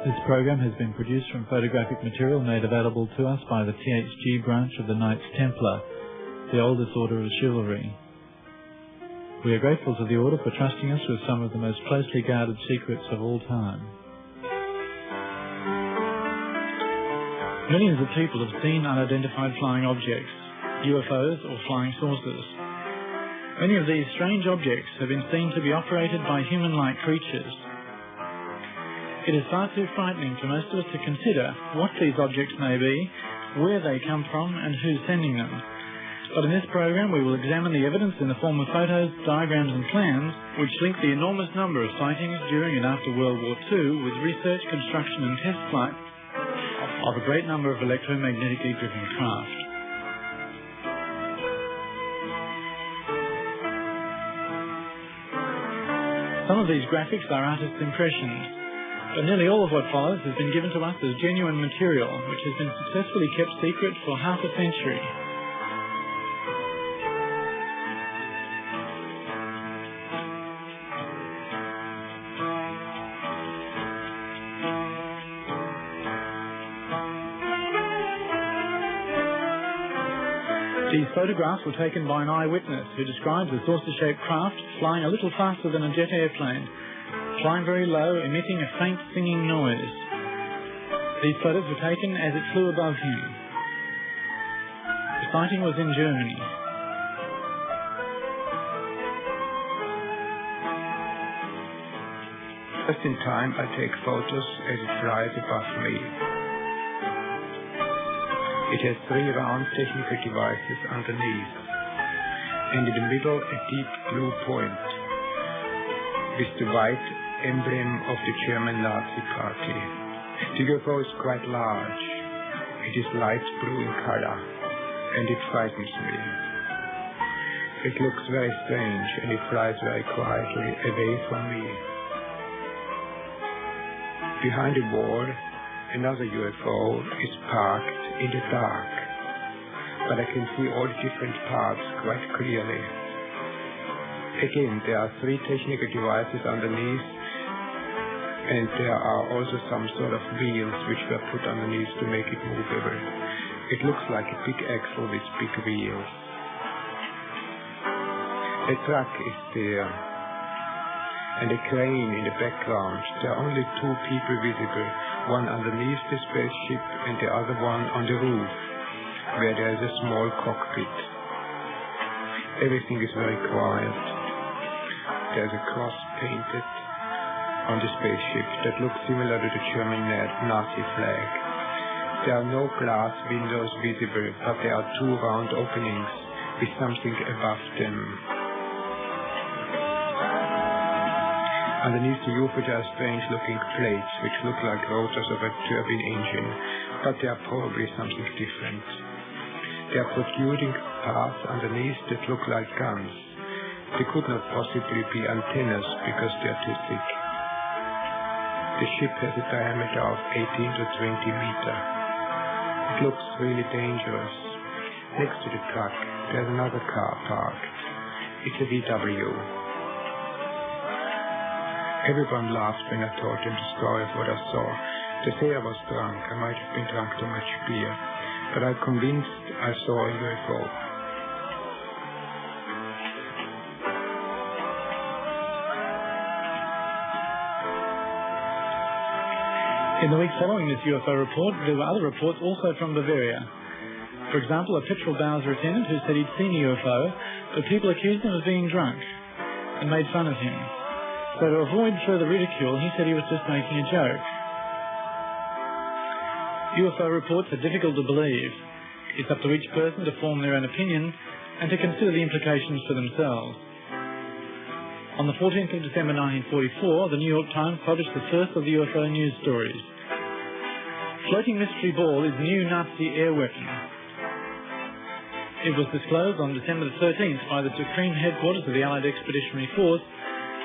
This program has been produced from photographic material made available to us by the THG branch of the Knights Templar, the oldest order of chivalry. We are grateful to the order for trusting us with some of the most closely guarded secrets of all time. Millions of people have seen unidentified flying objects, UFOs or flying saucers. Many of these strange objects have been seen to be operated by human-like creatures. It is far too frightening for most of us to consider what these objects may be, where they come from, and who's sending them. But in this program we will examine the evidence in the form of photos, diagrams and plans which link the enormous number of sightings during and after World War II with research, construction and test flight of a great number of electromagnetically driven craft. Some of these graphics are artists' impressions, but nearly all of what follows has been given to us as genuine material, which has been successfully kept secret for half a century. These photographs were taken by an eyewitness who describes a saucer-shaped craft flying a little faster than a jet airplane, flying very low, emitting a faint singing noise. These photos were taken as it flew above him. The sighting was in Germany. Just in time I take photos as it flies above me. It has 3 round technical devices underneath, and in the middle a deep blue point with the white emblem of the German Nazi Party. The UFO is quite large. It is light blue in color, and it frightens me. It looks very strange, and it flies very quietly away from me. Behind the wall, another UFO is parked in the dark, but I can see all the different parts quite clearly. Again, there are 3 technical devices underneath, and there are also some sort of wheels which were put underneath to make it movable. It looks like a big axle with big wheels. A truck is there, and a crane in the background. There are only 2 people visible, one underneath the spaceship and the other one on the roof, where there is a small cockpit. Everything is very quiet. There's a cross painted on the spaceship that looks similar to the German Nazi flag. There are no glass windows visible, but there are 2 round openings with something above them. Underneath the UFO there are strange looking plates which look like rotors of a turbine engine, but they are probably something different. There are protruding parts underneath that look like guns. They could not possibly be antennas because they are too thick. The ship has a diameter of 18 to 20 meters. It looks really dangerous. Next to the truck there's another car parked. It's a WW. Everyone laughed when I told them the story of what I saw. They say I was drunk. I might have been drunk too much beer, but I'm convinced I saw a UFO. In the week following this UFO report, there were other reports also from Bavaria. For example, a petrol Bowers lieutenant who said he'd seen a UFO, but people accused him of being drunk and made fun of him. So to avoid further ridicule, he said he was just making a joke. UFO reports are difficult to believe. It's up to each person to form their own opinion and to consider the implications for themselves. On the 14th of December 1944, the New York Times published the first of the UFO news stories. Floating mystery ball is new Nazi air weapon. It was disclosed on December the 13th by the Supreme Headquarters of the Allied Expeditionary Force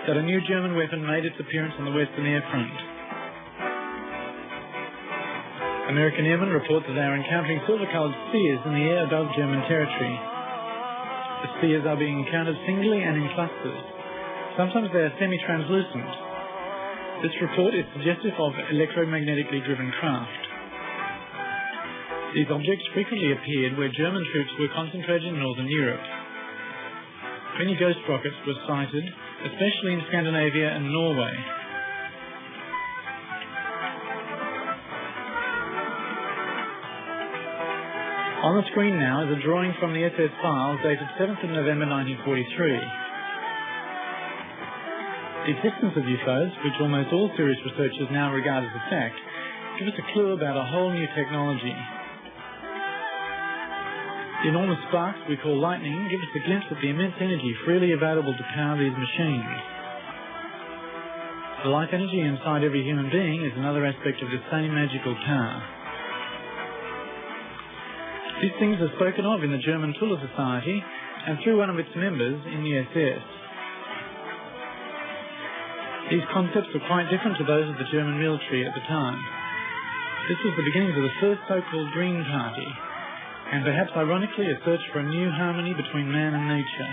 that a new German weapon made its appearance on the Western Air Front. American airmen report that they are encountering silver-coloured spheres in the air above German territory. The spheres are being encountered singly and in clusters. Sometimes they are semi-translucent. This report is suggestive of electromagnetically driven craft. These objects frequently appeared where German troops were concentrated in Northern Europe. Many ghost rockets were sighted, especially in Scandinavia and Norway. On the screen now is a drawing from the SS files dated 7th of November 1943. The existence of UFOs, which almost all serious researchers now regard as a fact, give us a clue about a whole new technology. The enormous sparks we call lightning give us a glimpse at the immense energy freely available to power these machines. The life energy inside every human being is another aspect of the same magical power. These things are spoken of in the German Tuller Society and through one of its members in the SS. These concepts were quite different to those of the German military at the time. This was the beginnings of the first so-called Green Party, and perhaps ironically a search for a new harmony between man and nature.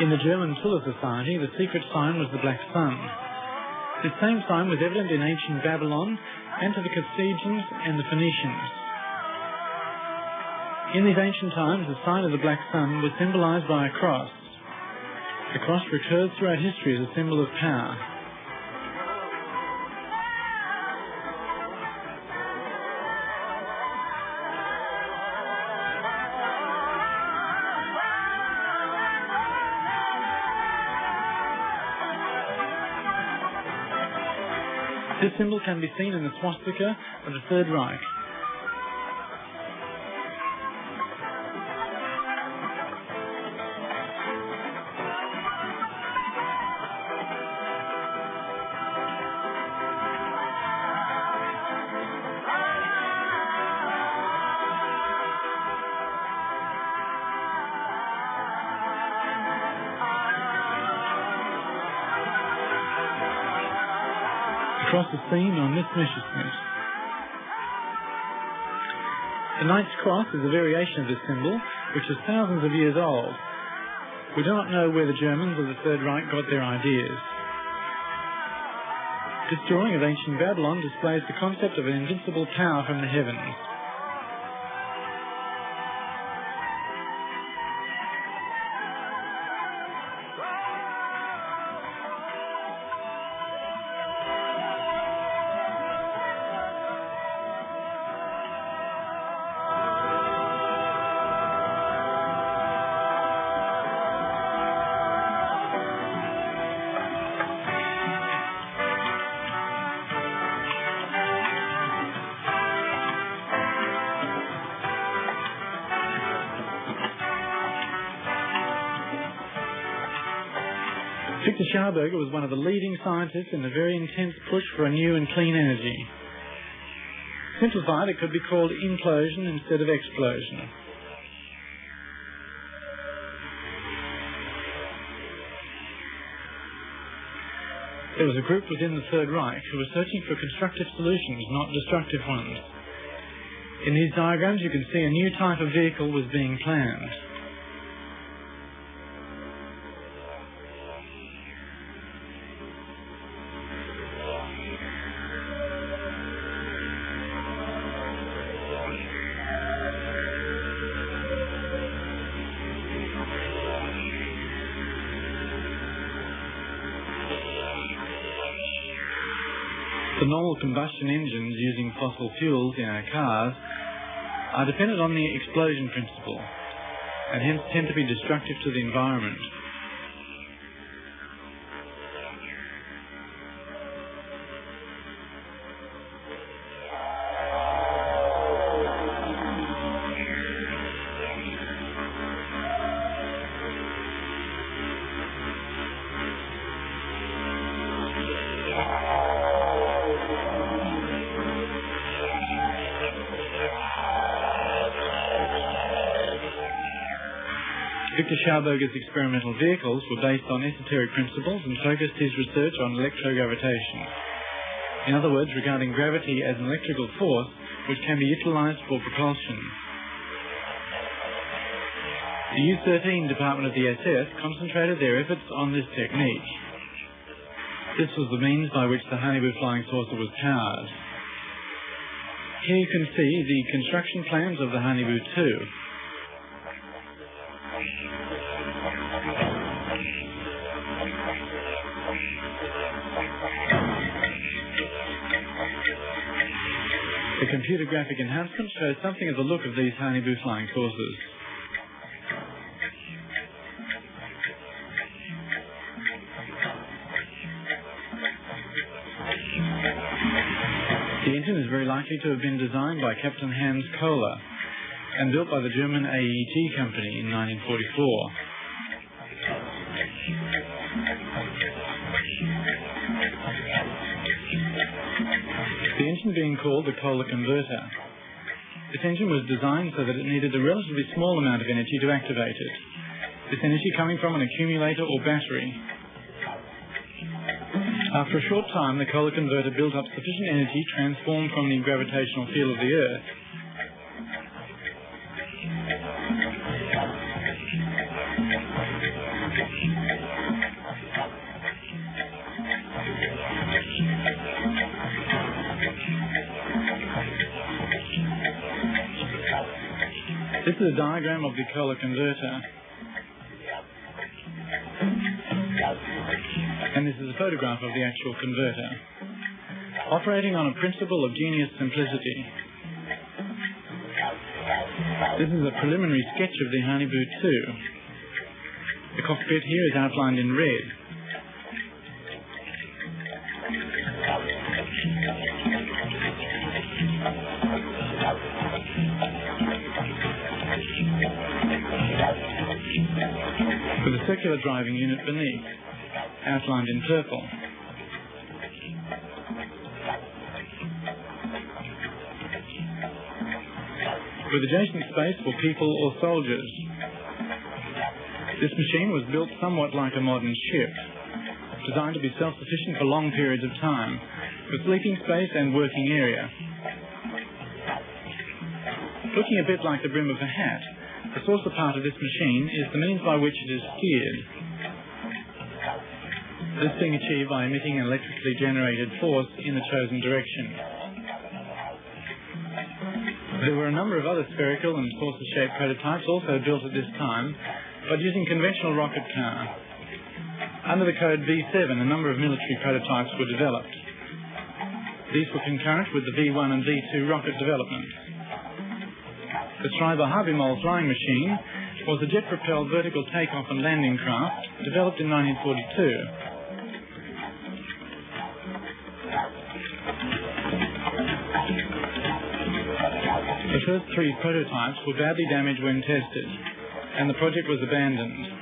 In the German Tuller Society, the secret sign was the Black Sun. This same sign was evident in ancient Babylon and to the Carthaginians and the Phoenicians. In these ancient times, the sign of the Black Sun was symbolized by a cross. The cross recurs throughout history as a symbol of power. This symbol can be seen in the swastika of the Third Reich. Cross is seen on this Messerschmitt. The Knight's Cross is a variation of this symbol, which is thousands of years old. We do not know where the Germans or the Third Reich got their ideas. This drawing of ancient Babylon displays the concept of an invincible power from the heavens. Victor Schauberger was one of the leading scientists in the very intense push for a new and clean energy. Simplified, it could be called implosion instead of explosion. There was a group within the Third Reich who were searching for constructive solutions, not destructive ones. In these diagrams you can see a new type of vehicle was being planned. The normal combustion engines using fossil fuels in our cars are dependent on the explosion principle and hence tend to be destructive to the environment. Victor Schauberger's experimental vehicles were based on esoteric principles and focused his research on electrogravitation. In other words, regarding gravity as an electrical force which can be utilized for propulsion. The U-13 department of the SS concentrated their efforts on this technique. This was the means by which the Hanibu flying saucer was powered. Here you can see the construction plans of the WW2. The computer graphic enhancement shows something of the look of these Hanibu flying saucers. The engine is very likely to have been designed by Captain Hans Kohler and built by the German AEG company in 1944. The engine being called the Kohler converter. This engine was designed so that it needed a relatively small amount of energy to activate it, this energy coming from an accumulator or battery. After a short time, the Kohler converter built up sufficient energy transformed from the gravitational field of the Earth This is a diagram of the Kohler converter. And this is a photograph of the actual converter, operating on a principle of genius simplicity. This is a preliminary sketch of the WW2. The cockpit here is outlined in red. With a circular driving unit beneath, outlined in purple. With adjacent space for people or soldiers. This machine was built somewhat like a modern ship, designed to be self-sufficient for long periods of time, with sleeping space and working area. Looking a bit like the brim of a hat, the saucer part of this machine is the means by which it is steered. This being achieved by emitting an electrically generated force in the chosen direction. There were a number of other spherical and saucer-shaped prototypes also built at this time, but using conventional rocket power. Under the code V7, a number of military prototypes were developed. These were concurrent with the V1 and V2 rocket development. The Schreiber-Habimol flying machine was a jet-propelled vertical takeoff and landing craft developed in 1942. The first three prototypes were badly damaged when tested, and the project was abandoned.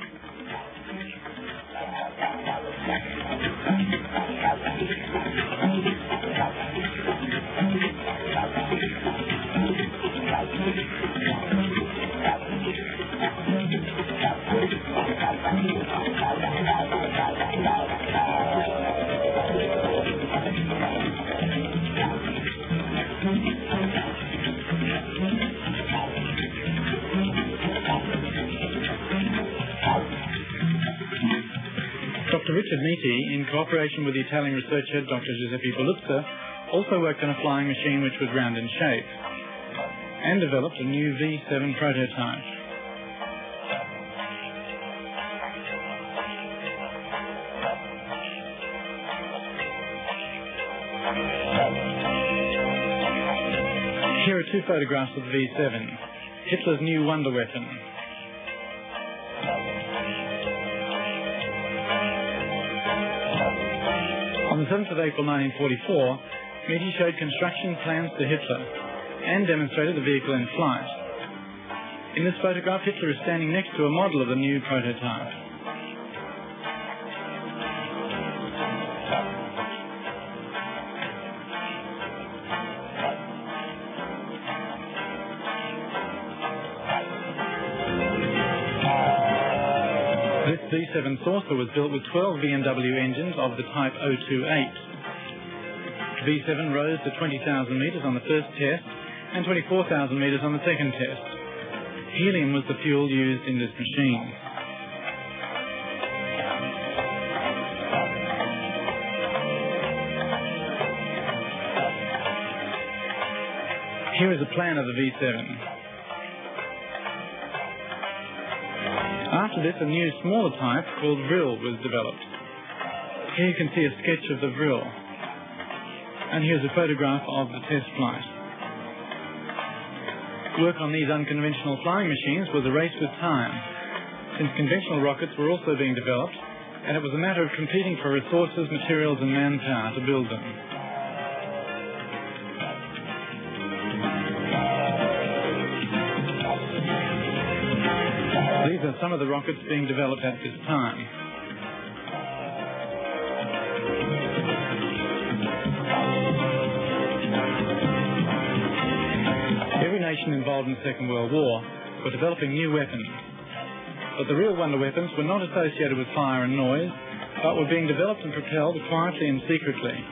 Dr. Richard Miti, in cooperation with the Italian researcher Dr. Giuseppe Belluzza, also worked on a flying machine which was round in shape, and developed a new V7 prototype. Here are two photographs of the V7, Hitler's new wonder weapon. On the 7th of April 1944, Miti showed construction plans to Hitler and demonstrated the vehicle in flight. In this photograph, Hitler is standing next to a model of the new prototype. This V7 saucer was built with 12 BMW engines of the type 028. V7 rose to 20,000 metres on the first test and 24,000 metres on the second test. Helium was the fuel used in this machine. Here is a plan of the V7. After this, a new smaller type called Vril was developed. Here you can see a sketch of the Vril. And here's a photograph of the test flight. Work on these unconventional flying machines was a race with time, since conventional rockets were also being developed, and it was a matter of competing for resources, materials and manpower to build them. These are some of the rockets being developed at this time. Every nation involved in the Second World War were developing new weapons. But the real wonder weapons were not associated with fire and noise, but were being developed and propelled quietly and secretly.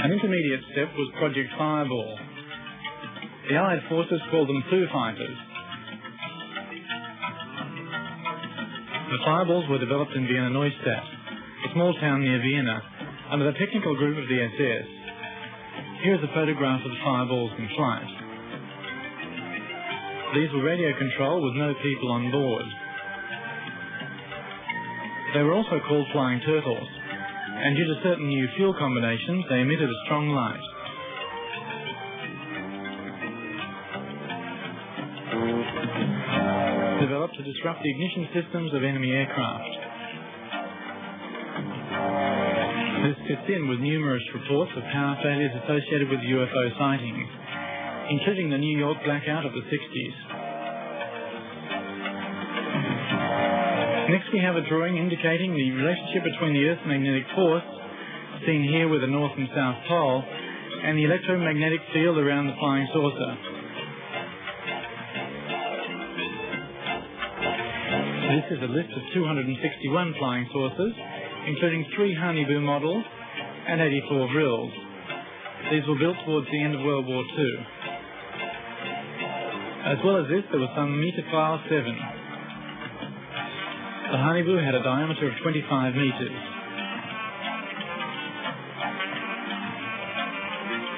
An intermediate step was Project Fireball. The Allied forces called them Foo Fighters. The Fireballs were developed in Vienna Neustadt, a small town near Vienna, under the technical group of the SS. Here is a photograph of the Fireballs in flight. These were radio controlled with no people on board. They were also called Flying Turtles, and due to certain new fuel combinations, they emitted a strong light. Developed to disrupt the ignition systems of enemy aircraft. This fits in with numerous reports of power failures associated with UFO sightings, including the New York blackout of the 60s. Next we have a drawing indicating the relationship between the Earth's magnetic force, seen here with the North and South Pole, and the electromagnetic field around the flying saucer. This is a list of 261 flying saucers, including 3 Honeyboo models and 84 Vrils. These were built towards the end of World War II. As well as this, there was some meter-class 7. The Honeyboo had a diameter of 25 meters.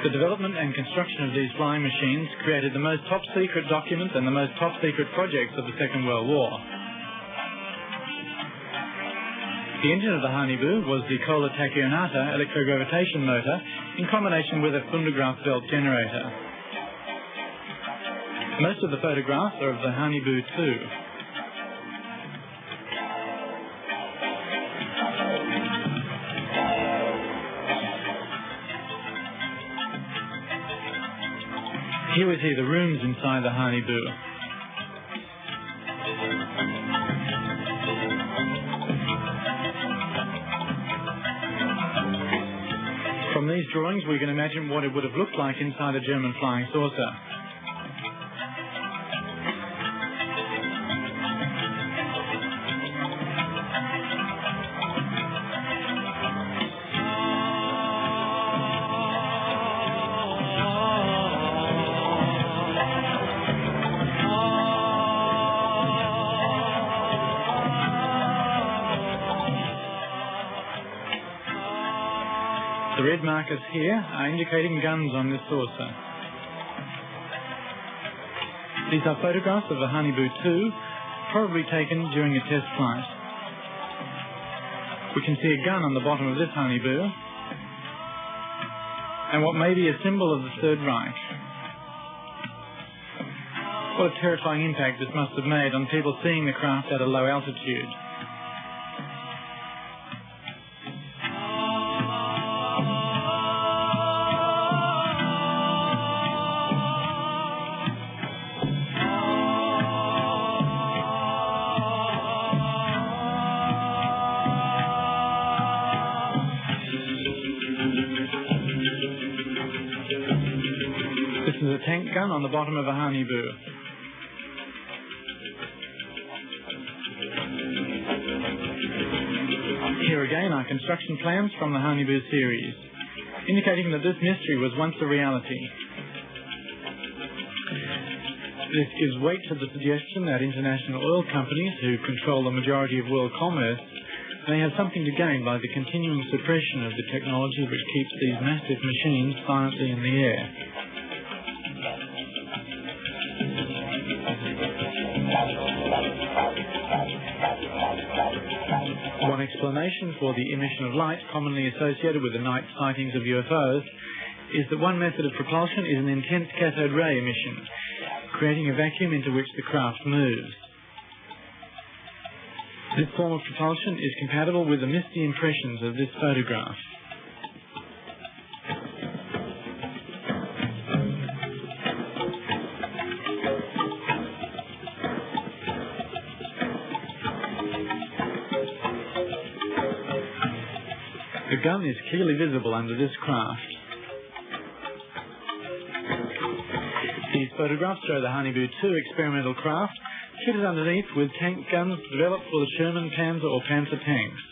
The development and construction of these flying machines created the most top-secret documents and the most top-secret projects of the Second World War. The engine of the Honeyboo was the Kohler Tachionata electrogravitation motor in combination with a Fundergraf belt generator. Most of the photographs are of the Honeyboo 2. Here we see the rooms inside the Honeyboo. From these drawings we can imagine what it would have looked like inside a German flying saucer. The red markers here are indicating guns on this saucer. These are photographs of the Honeyboo 2, probably taken during a test flight. We can see a gun on the bottom of this Honeyboo, and what may be a symbol of the Third Reich. What a terrifying impact this must have made on people seeing the craft at a low altitude. tank gun on the bottom of a Hanibu. Here again are construction plans from the Hanibu series, indicating that this mystery was once a reality. This gives weight to the suggestion that international oil companies, who control the majority of world commerce, may have something to gain by the continuing suppression of the technology which keeps these massive machines silently in the air. One explanation for the emission of light commonly associated with the night sightings of UFOs is that one method of propulsion is an intense cathode ray emission, creating a vacuum into which the craft moves. This form of propulsion is compatible with the misty impressions of this photograph. The gun is clearly visible under this craft. These photographs show the Hanibu 2 experimental craft fitted underneath with tank guns developed for the Sherman Panzer or Panzer tanks.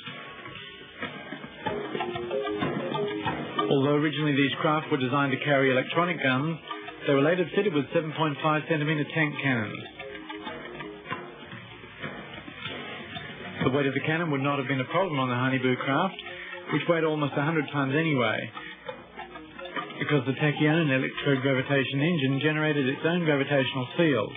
Although originally these craft were designed to carry electronic guns, they were later fitted with 7.5 centimeter tank cannons. The weight of the cannon would not have been a problem on the Hanibu craft, which weighed almost 100 tons anyway, because the tachyon electrogravitation engine generated its own gravitational field.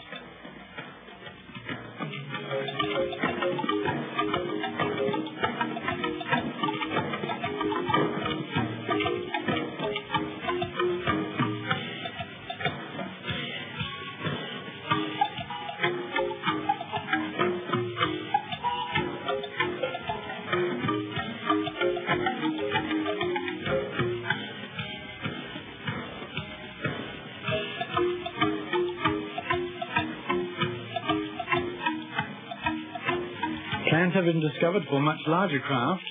Plans have been discovered for much larger craft.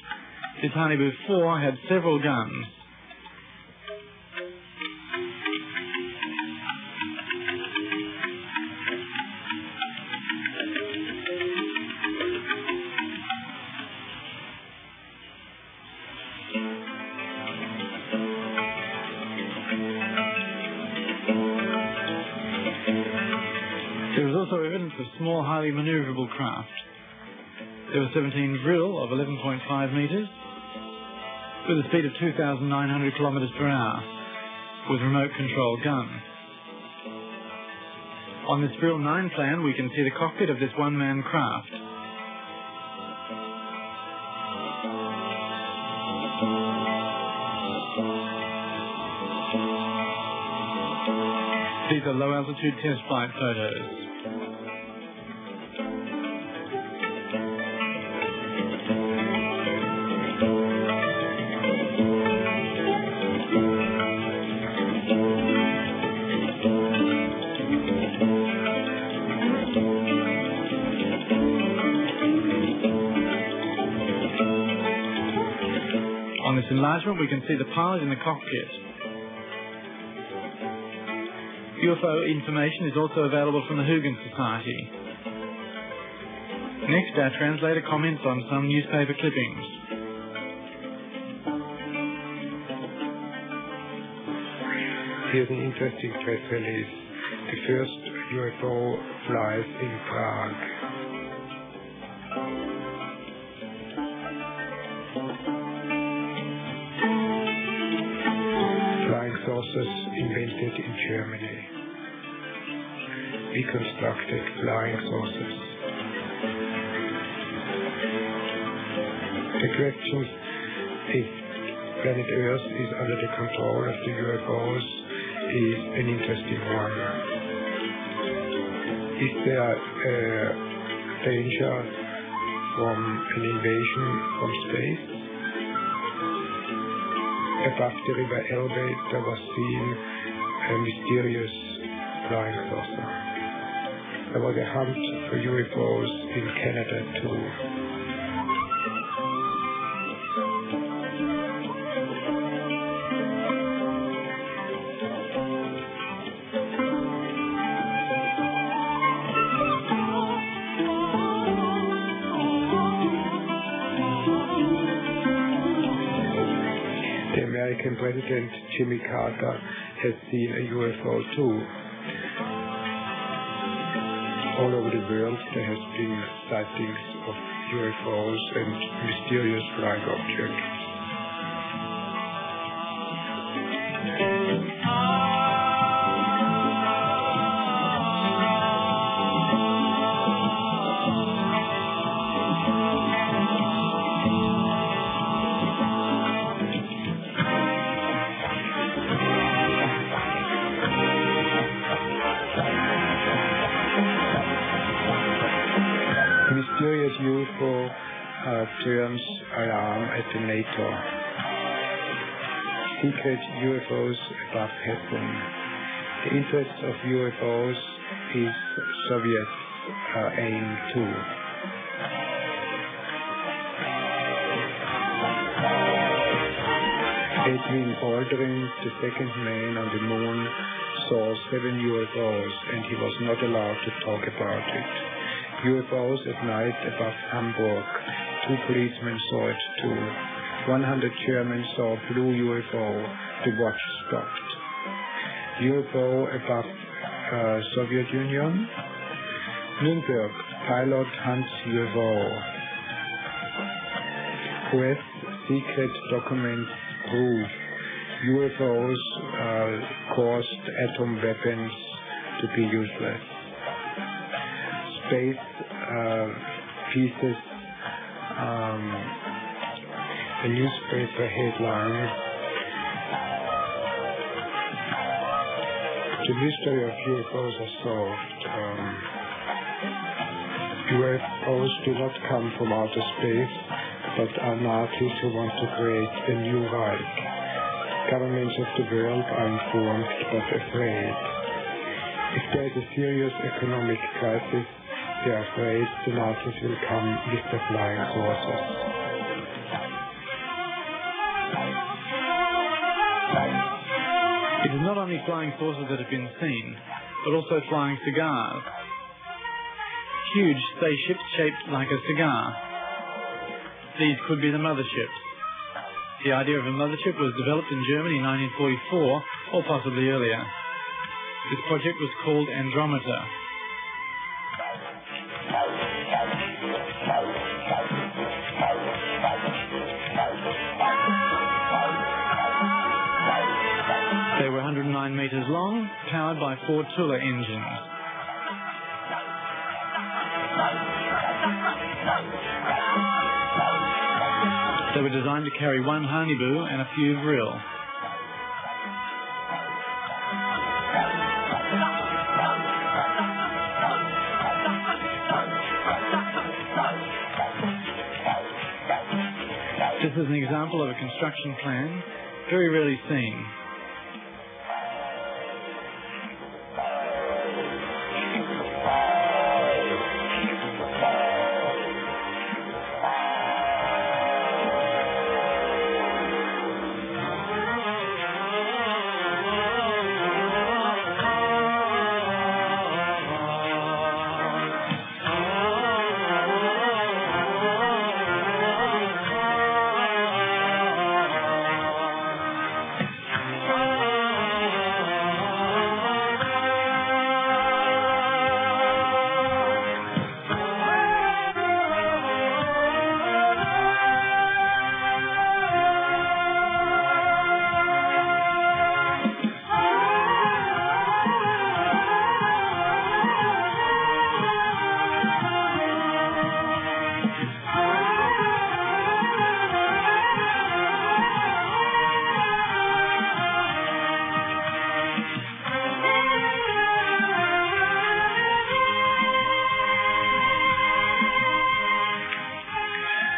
This Hanibu 4 had several guns. There was also evidence of small, highly maneuverable craft. There was 17 drill of 11.5 metres with a speed of 2,900 kilometres per hour with remote control gun. On this drill 9 plan we can see the cockpit of this one-man craft. These are low-altitude test flight photos. On this enlargement, we can see the pilot in the cockpit. UFO information is also available from the Huygens Society. Next, our translator comments on some newspaper clippings. Here's an interesting press release. The first UFO flies in Prague. Flying saucers invented in Germany. Reconstructed flying saucers. The question if planet Earth is under the control of the UFOs is an interesting one. Is there danger from an invasion from space? Above the river Elbe there was seen a mysterious flying saucer. There was a hunt for UFOs in Canada too. American President Jimmy Carter has seen a UFO too. All over the world there has been sightings of UFOs and mysterious flying objects. Mysterious UFO turns alarm at the NATO. Secret UFOs above Hessen. The interest of UFOs is Soviet aim too. Edwin Aldrin, the second man on the moon, saw 7 UFOs and he was not allowed to talk about it. UFOs at night above Hamburg. 2 policemen saw it too. 100 Germans saw blue UFO. The watch stopped. UFO above Soviet Union. Nuremberg. Pilot hunts UFO. US secret documents prove UFOs caused atom weapons to be useless. Space pieces, a newspaper headline. The mystery of UFOs are solved. UFOs do not come from outer space, but are Nazis who want to create a new Reich. Governments of the world are informed but afraid. If there is a serious economic crisis, they are afraid the Nazis will come with the flying saucers. It is not only flying saucers that have been seen, but also flying cigars. Huge spaceships shaped like a cigar. These could be the motherships. The idea of a mothership was developed in Germany in 1944, or possibly earlier. This project was called Andromeda. They were 109 meters long, powered by 4 Tula engines. They were designed to carry 1 Hanibu and a few Vril. This is an example of a construction plan very rarely seen.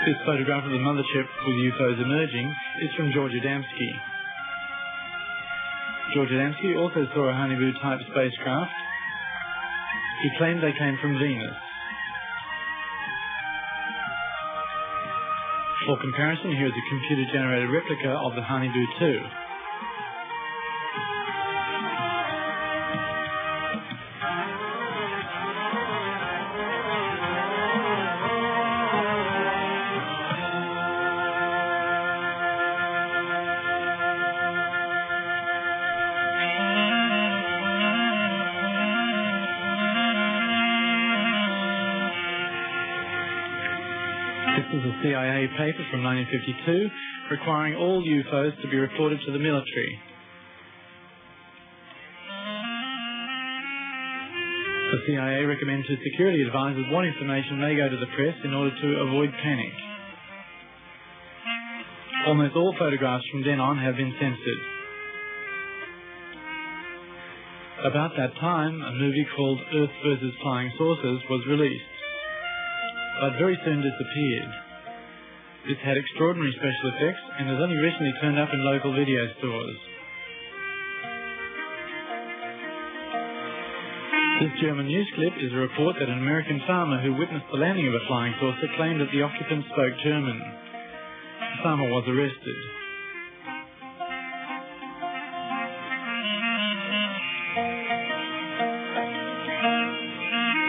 This photograph of the mothership with UFOs emerging is from George Adamski. George Adamski also saw a Hanibu-type spacecraft. He claimed they came from Venus. For comparison, here is a computer-generated replica of the Hanibu-2. This is a CIA paper from 1952 requiring all UFOs to be reported to the military. The CIA recommends to security advisors what information may go to the press in order to avoid panic. Almost all photographs from then on have been censored. About that time, a movie called Earth vs. Flying Saucers was released, but very soon disappeared. This had extraordinary special effects and has only recently turned up in local video stores. This German news clip is a report that an American farmer who witnessed the landing of a flying saucer claimed that the occupants spoke German. The farmer was arrested.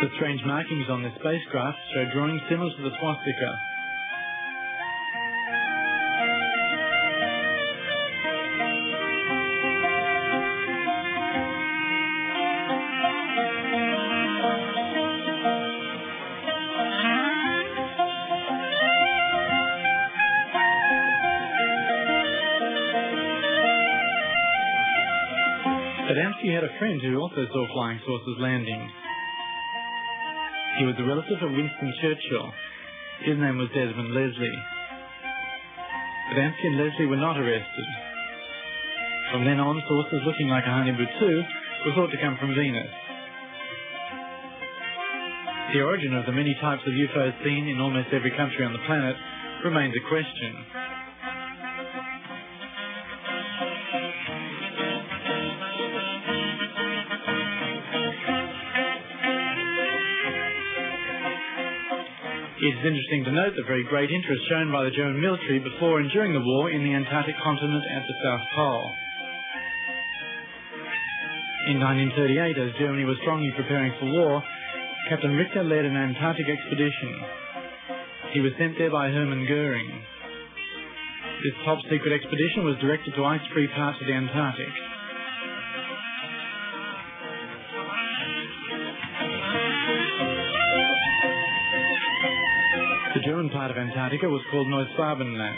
The strange markings on this spacecraft show drawings similar to the swastika. Adamski had a friend who also saw flying saucers landing. He was a relative of Winston Churchill. His name was Desmond Leslie. Adamski and Leslie were not arrested. From then on, saucers looking like a WW2 were thought to come from Venus. The origin of the many types of UFOs seen in almost every country on the planet remains a question. It is interesting to note the very great interest shown by the German military before and during the war in the Antarctic continent at the South Pole. In 1938, as Germany was strongly preparing for war, Captain Richter led an Antarctic expedition. He was sent there by Hermann Goering. This top-secret expedition was directed to ice-free parts of the Antarctic. The German part of Antarctica was called Neuswabenland.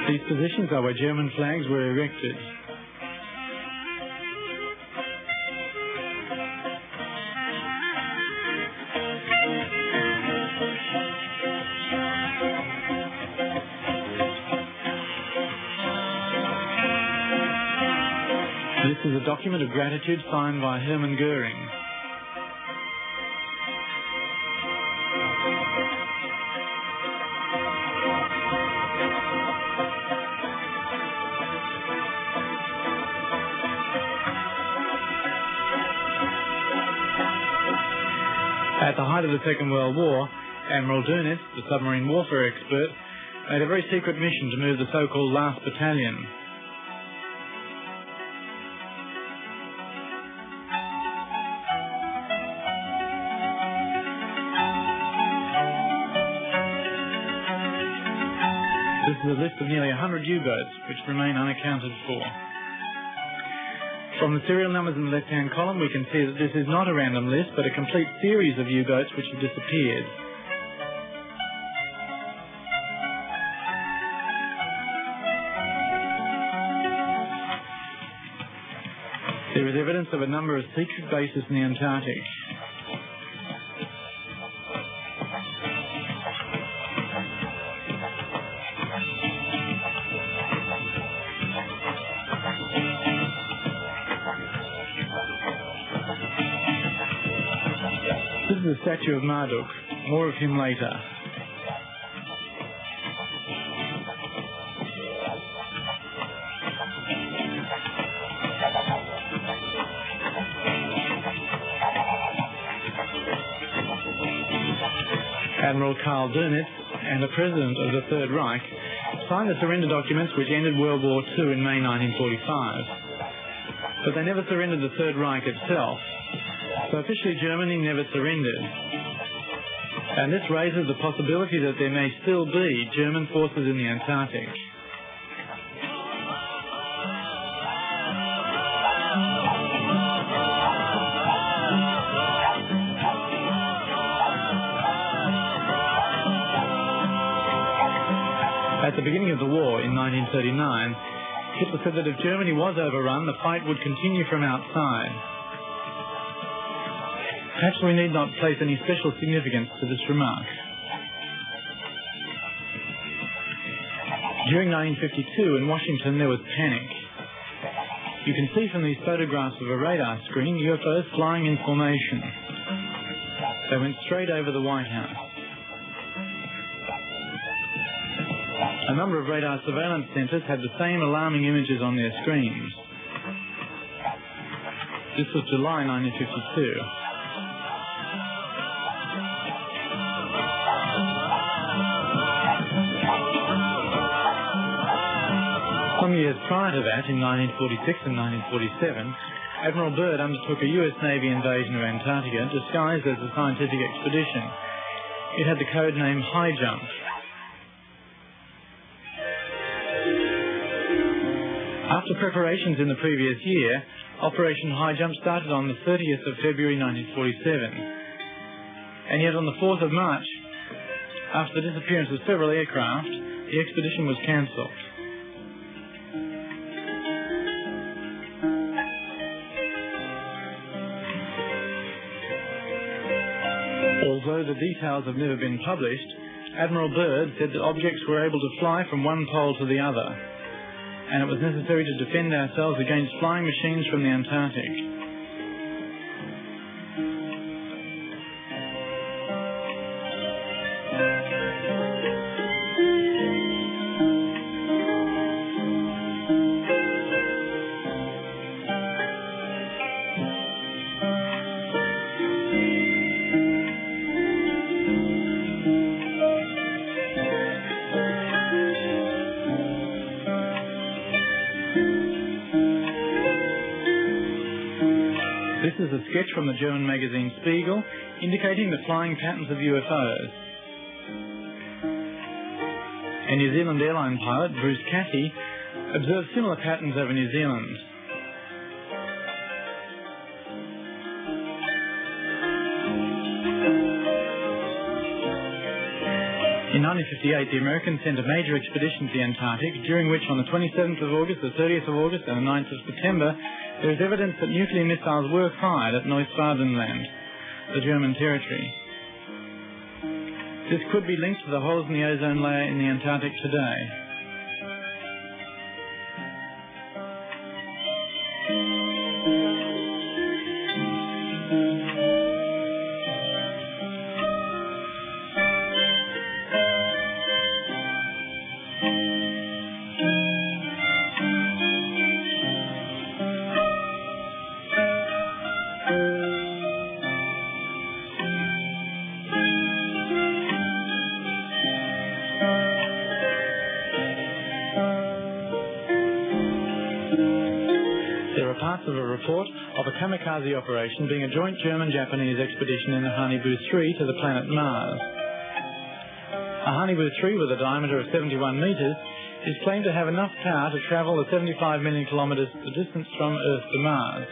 These positions are where German flags were erected. This is a document of gratitude signed by Hermann Goering. At the height of the Second World War, Admiral Dönitz, the submarine warfare expert, made a very secret mission to move the so-called Last Battalion. This is a list of nearly 100 U-boats, which remain unaccounted for. From the serial numbers in the left-hand column, we can see that this is not a random list, but a complete series of U-boats which have disappeared. There is evidence of a number of secret bases in the Antarctic. This is a statue of Marduk. More of him later. Admiral Karl Dönitz and the President of the Third Reich signed the surrender documents which ended World War II in May 1945. But they never surrendered the Third Reich itself. So officially Germany never surrendered. And this raises the possibility that there may still be German forces in the Antarctic. At the beginning of the war in 1939, Hitler said that if Germany was overrun, the fight would continue from outside. Perhaps we need not place any special significance to this remark. During 1952 in Washington there was panic. You can see from these photographs of a radar screen UFOs flying in formation. They went straight over the White House. A number of radar surveillance centres had the same alarming images on their screens. This was July 1952. Some years prior to that, in 1946 and 1947, Admiral Byrd undertook a US Navy invasion of Antarctica disguised as a scientific expedition. It had the code name High Jump. After preparations in the previous year, Operation High Jump started on the 30th of February 1947. And yet on the 4th of March, after the disappearance of several aircraft, the expedition was cancelled. Although the details have never been published, Admiral Byrd said that objects were able to fly from one pole to the other, and it was necessary to defend ourselves against flying machines from the Antarctic. This is a sketch from the German magazine Spiegel indicating the flying patterns of UFOs. A New Zealand airline pilot, Bruce Cathy, observed similar patterns over New Zealand. In 1958, the Americans sent a major expedition to the Antarctic, during which on the 27th of August, the 30th of August and the 9th of September, there is evidence that nuclear missiles were fired at Neusbadenland, the German territory. This could be linked to the holes in the ozone layer in the Antarctic today. Parts of a report of a kamikaze operation being a joint German-Japanese expedition in the WW2 to the planet Mars. A WW2 with a diameter of 71 metres is claimed to have enough power to travel the 75 million kilometres the distance from Earth to Mars.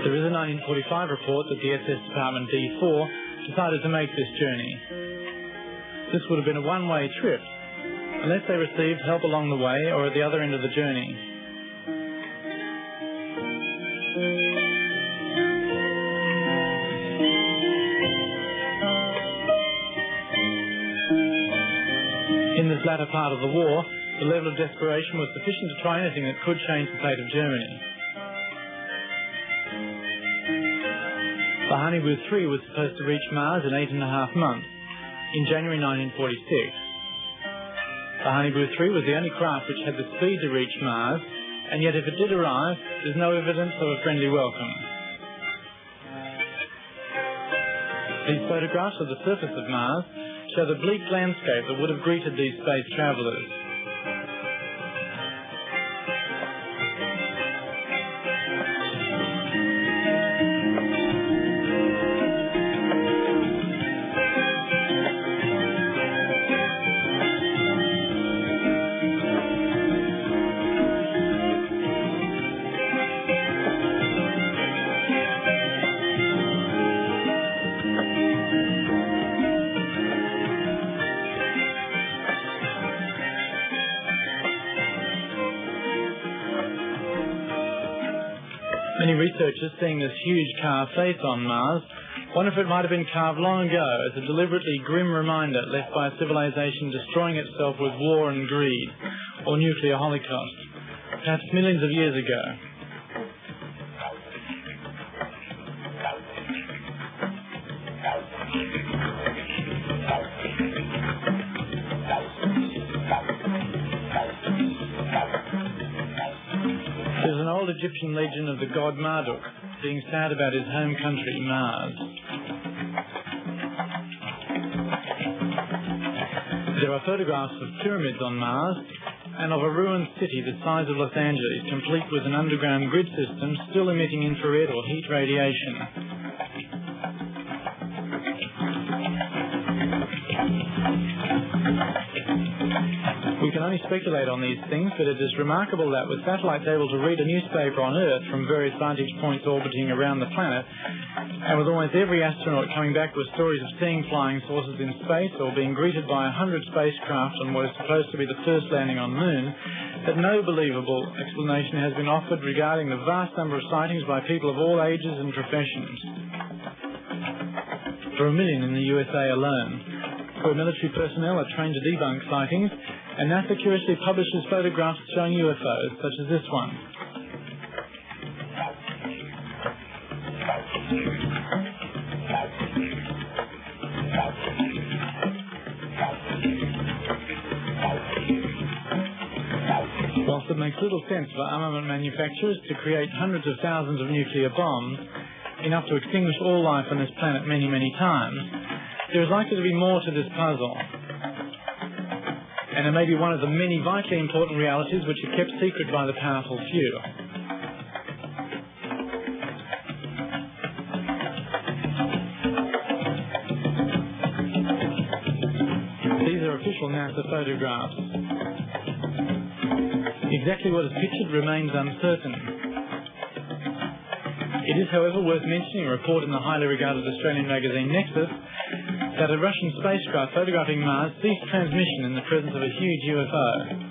There is a 1945 report that the SS Department D4 decided to make this journey. This would have been a one-way trip, unless they received help along the way or at the other end of the journey. In this latter part of the war, the level of desperation was sufficient to try anything that could change the fate of Germany. The WW2 was supposed to reach Mars in 8.5 months, in January 1946. The WW2 was the only craft which had the speed to reach Mars, and yet if it did arrive, there's no evidence of a friendly welcome. These photographs of the surface of Mars show the bleak landscape that would have greeted these space travellers. researchers, seeing this huge carved face on Mars, wonder if it might have been carved long ago as a deliberately grim reminder left by a civilization destroying itself with war and greed, or nuclear holocaust, perhaps millions of years ago. There's an old Egyptian legend of the god Marduk being sad about his home country, Mars. There are photographs of pyramids on Mars and of a ruined city the size of Los Angeles, complete with an underground grid system still emitting infrared or heat radiation. We can only speculate on these things, but it is remarkable that with satellites able to read a newspaper on Earth from various vantage points orbiting around the planet, and with almost every astronaut coming back with stories of seeing flying saucers in space or being greeted by 100 spacecraft on what is supposed to be the first landing on the Moon, that no believable explanation has been offered regarding the vast number of sightings by people of all ages and professions. For 1 million in the USA alone, where military personnel are trained to debunk sightings, and NASA curiously publishes photographs showing UFOs, such as this one. Whilst it makes little sense for armament manufacturers to create hundreds of thousands of nuclear bombs, enough to extinguish all life on this planet many, many times, there is likely to be more to this puzzle. And it may be one of the many vitally important realities which are kept secret by the powerful few. These are official NASA photographs. Exactly what is pictured remains uncertain. It is, however, worth mentioning a report in the highly regarded Australian magazine Nexus that a Russian spacecraft photographing Mars ceased transmission in the presence of a huge UFO.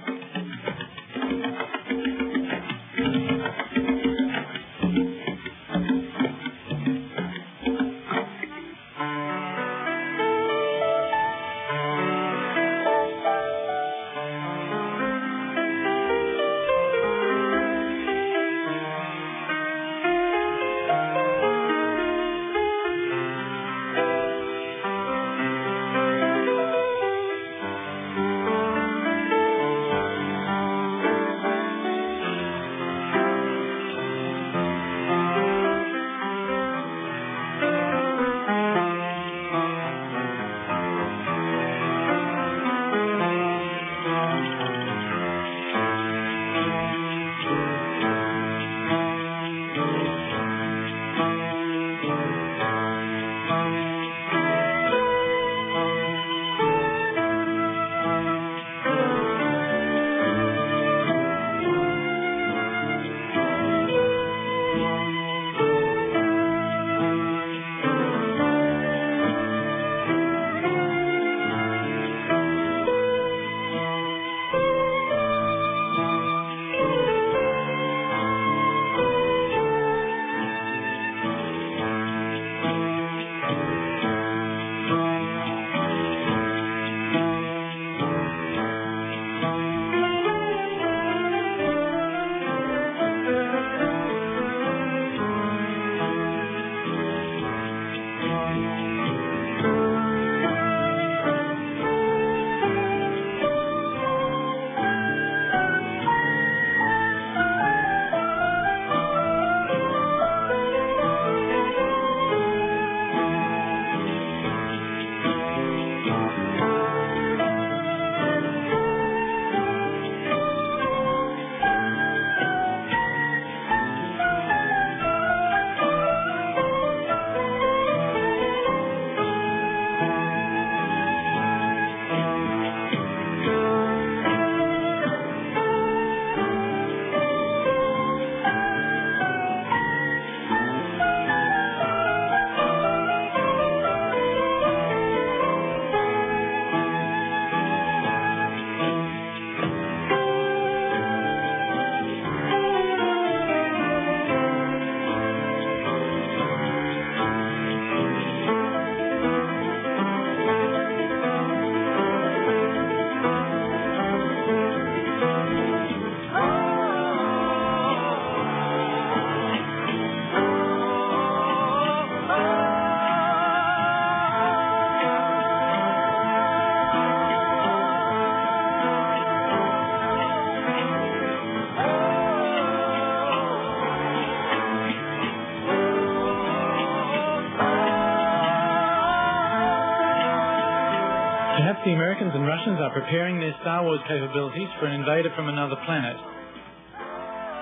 Perhaps the Americans and Russians are preparing their Star Wars capabilities for an invader from another planet.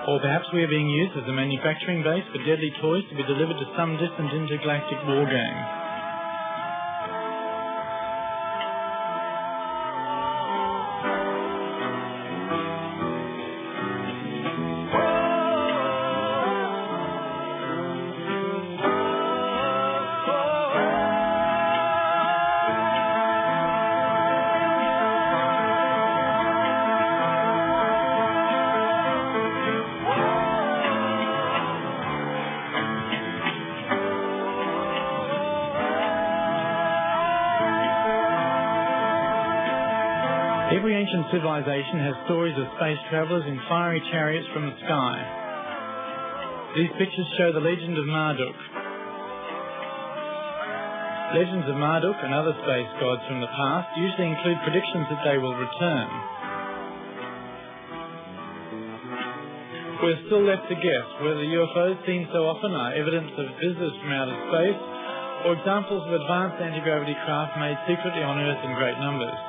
Or perhaps we are being used as a manufacturing base for deadly toys to be delivered to some distant intergalactic war game. Every ancient civilization has stories of space travellers in fiery chariots from the sky. These pictures show the legend of Marduk. Legends of Marduk and other space gods from the past usually include predictions that they will return. We're still left to guess whether UFOs seen so often are evidence of visitors from outer space or examples of advanced anti-gravity craft made secretly on Earth in great numbers.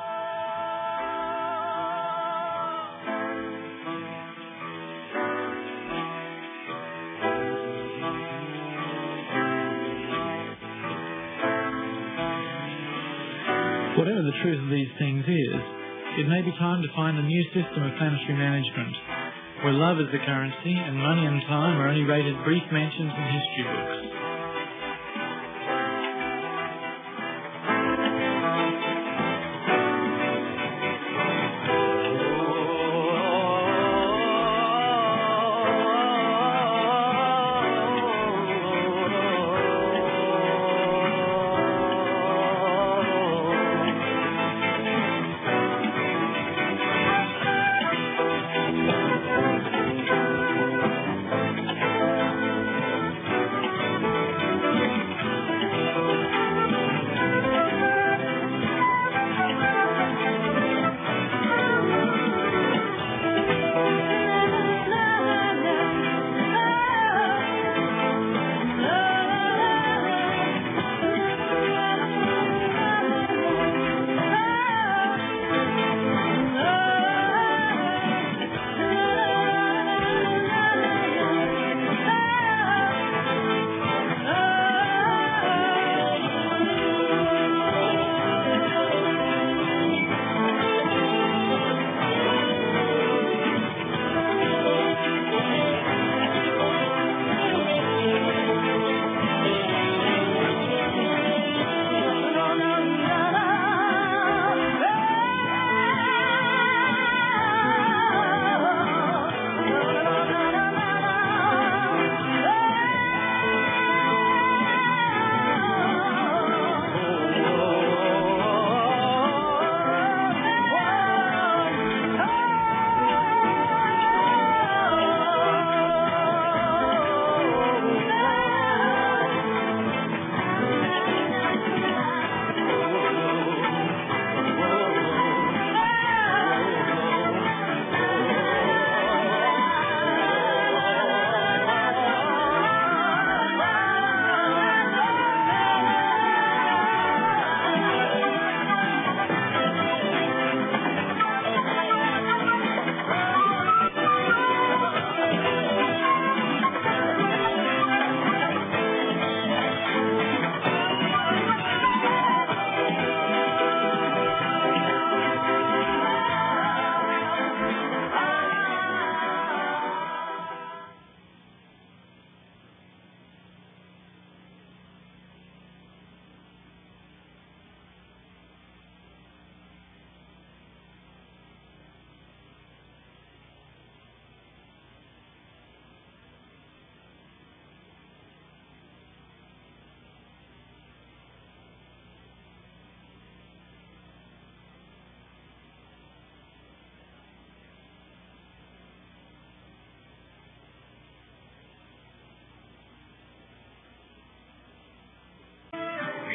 Whatever the truth of these things is, it may be time to find a new system of planetary management, where love is the currency and money and time are only rated brief mentions in history books.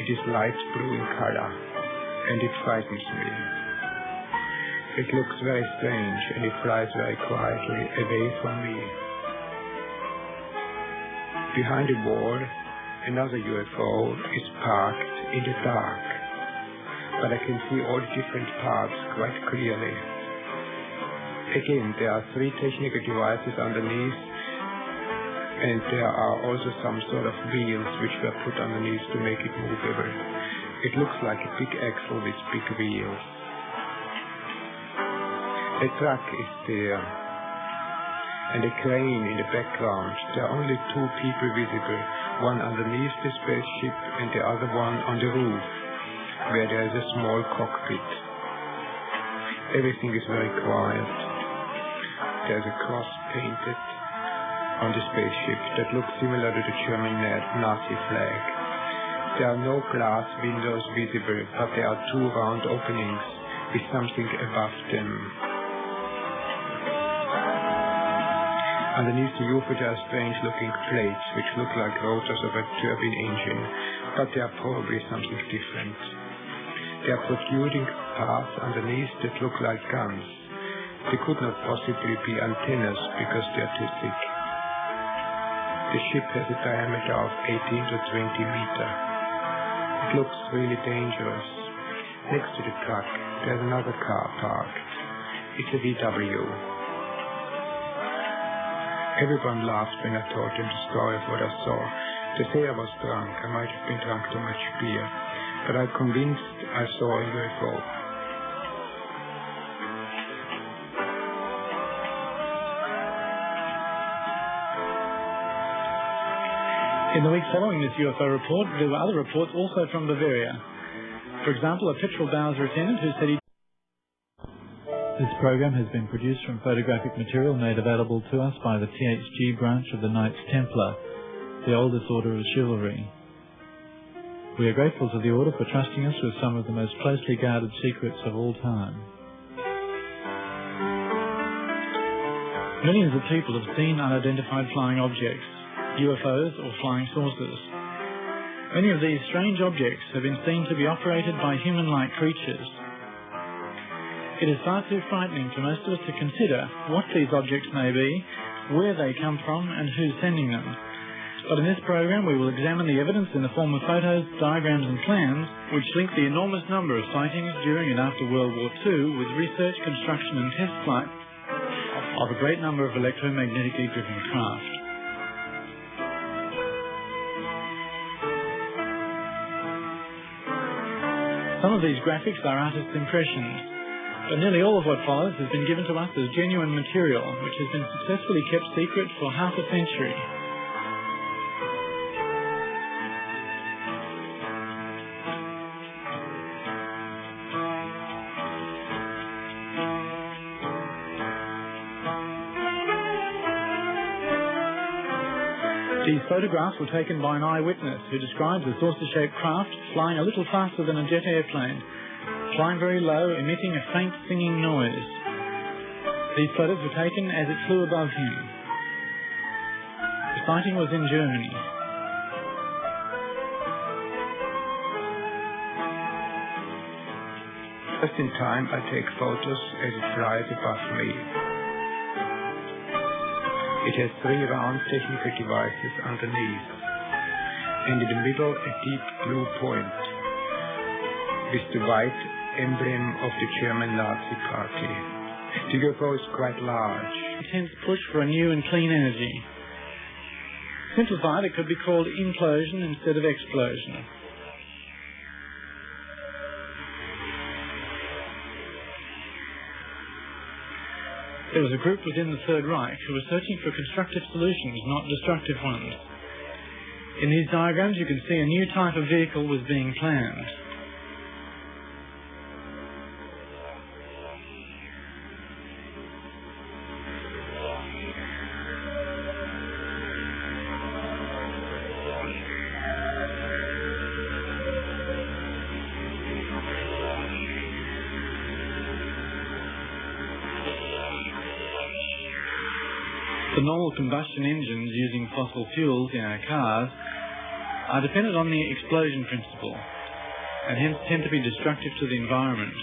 It is light blue in color, and it frightens me. It looks very strange, and it flies very quietly away from me. Behind the wall, another UFO is parked in the dark. but I can see all the different parts quite clearly. Again, there are 3 technical devices underneath, and there are also some sort of wheels which were put underneath to make it movable. It looks like a big axle with big wheels. A truck is there, and a crane in the background. There are only 2 people visible, one underneath the spaceship and the other one on the roof, where there is a small cockpit. Everything is very quiet. There's a cross painted on the spaceship that looks similar to the German Nazi flag. There are no glass windows visible, but there are 2 round openings with something above them. Underneath the UFO there are strange looking plates which look like rotors of a turbine engine, but they are probably something different. There are protruding parts underneath that look like guns. They could not possibly be antennas because they are too thick. The ship has a diameter of 18 to 20 meters. It looks really dangerous. Next to the truck, there's another car parked. It's a WW. Everyone laughed when I told them the story of what I saw. They say I was drunk. I might have been drunk too much beer. But I'm convinced I saw a UFO. In the week following this UFO report, there were other reports also from Bavaria. For example, a petrol Bowser lieutenant who said he... This program has been produced from photographic material made available to us by the THG branch of the Knights Templar, the oldest order of chivalry. We are grateful to the order for trusting us with some of the most closely guarded secrets of all time. Millions of people have seen unidentified flying objects, UFOs or flying saucers. Many of these strange objects have been seen to be operated by human-like creatures. It is far too frightening for most of us to consider what these objects may be, where they come from, and who's sending them. But in this program we will examine the evidence in the form of photos, diagrams and plans which link the enormous number of sightings during and after World War II with research, construction and test flight of a great number of electromagnetically driven craft. Some of these graphics are artists' impressions, but nearly all of what follows has been given to us as genuine material, which has been successfully kept secret for half a century. These photographs were taken by an eyewitness who describes a saucer-shaped craft flying a little faster than a jet airplane, flying very low, emitting a faint singing noise. These photos were taken as it flew above him. The sighting was in Germany. Just in time I take photos as it flies above me. It has 3 round technical devices underneath, and in the middle a deep blue point with the white emblem of the German Nazi Party. The UFO is quite large. Intense push for a new and clean energy. Simplified, it could be called implosion instead of explosion. There was a group within the Third Reich who were searching for constructive solutions, not destructive ones. In these diagrams you can see a new type of vehicle was being planned. The normal combustion engines using fossil fuels in our cars are dependent on the explosion principle and hence tend to be destructive to the environment.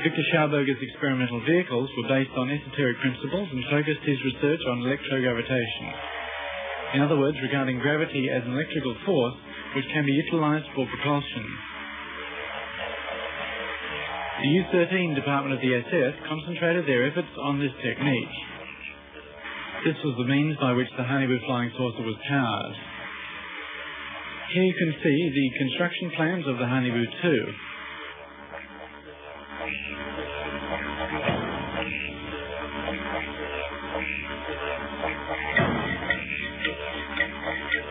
Victor Schauberger's experimental vehicles were based on esoteric principles and focused his research on electrogravitation. In other words, regarding gravity as an electrical force which can be utilized for propulsion. The U-13 Department of the SS concentrated their efforts on this technique. This was the means by which the Hanibu flying saucer was powered. Here you can see the construction plans of the WW2.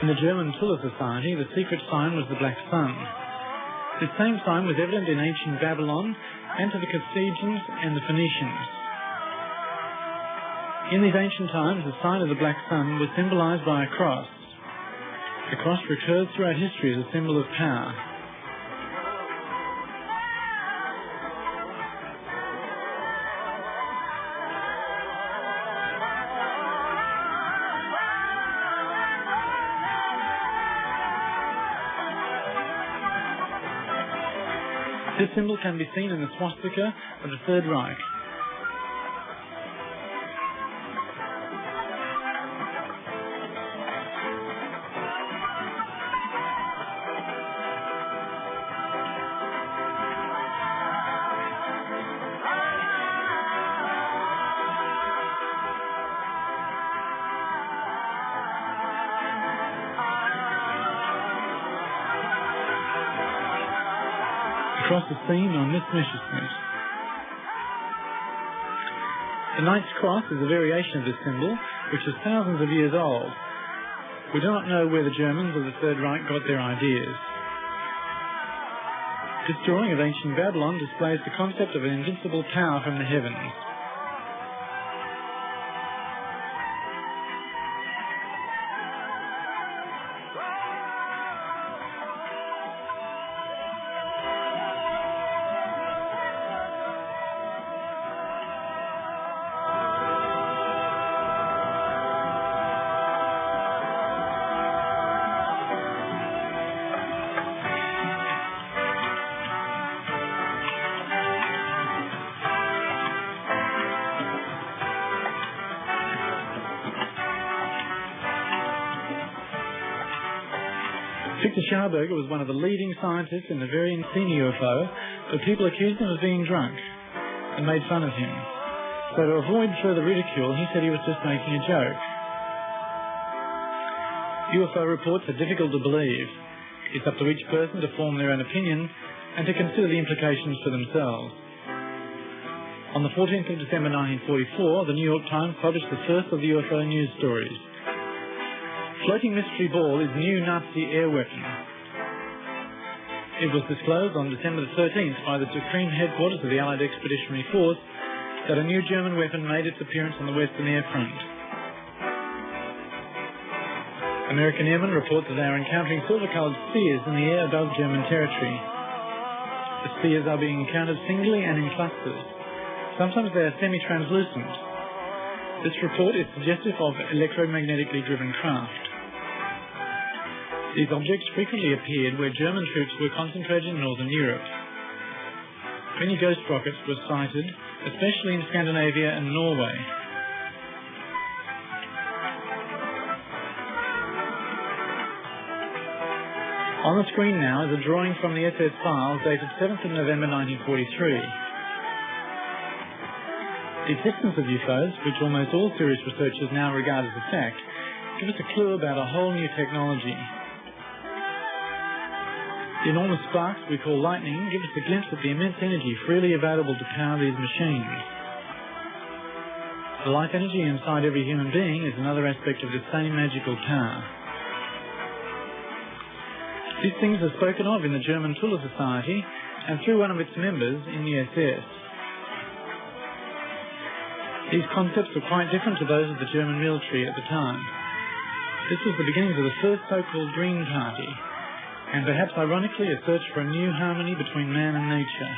In the German Tuller Society, the secret sign was the black sun. This same sign was evident in ancient Babylon and to the Carthaginians and the Phoenicians. In these ancient times, the sign of the black sun was symbolized by a cross. The cross recurs throughout history as a symbol of power. This symbol can be seen in the swastika of the Third Reich. Cross is seen on this Messerschmitt. The Knight's Cross is a variation of this symbol, which is thousands of years old. We do not know where the Germans of the Third Reich got their ideas. This drawing of ancient Babylon displays the concept of an invincible power from the heavens. Victor Schauberger was one of the leading scientists in the very senior UFO, but people accused him of being drunk and made fun of him. So to avoid further ridicule, he said he was just making a joke. UFO reports are difficult to believe. It's up to each person to form their own opinion and to consider the implications for themselves. On the 14th of December 1944, the New York Times published the first of the UFO news stories. Floating mystery ball is new Nazi air weapon. It was disclosed on December the 13th by the Supreme Headquarters of the Allied Expeditionary Force that a new German weapon made its appearance on the Western Air Front. American airmen report that they are encountering silver-coloured spheres in the air above German territory. The spheres are being encountered singly and in clusters. Sometimes they are semi-translucent. This report is suggestive of electromagnetically driven craft. These objects frequently appeared where German troops were concentrated in northern Europe. Many ghost rockets were sighted, especially in Scandinavia and Norway. On the screen now is a drawing from the SS files dated 7th of November 1943. The existence of UFOs, which almost all serious researchers now regard as a fact, give us a clue about a whole new technology. The enormous sparks we call lightning give us a glimpse at the immense energy freely available to power these machines. The life energy inside every human being is another aspect of this same magical power. These things are spoken of in the German Tuller Society and through one of its members in the SS. These concepts were quite different to those of the German military at the time. This was the beginnings of the first so-called Green Party, and perhaps ironically a search for a new harmony between man and nature.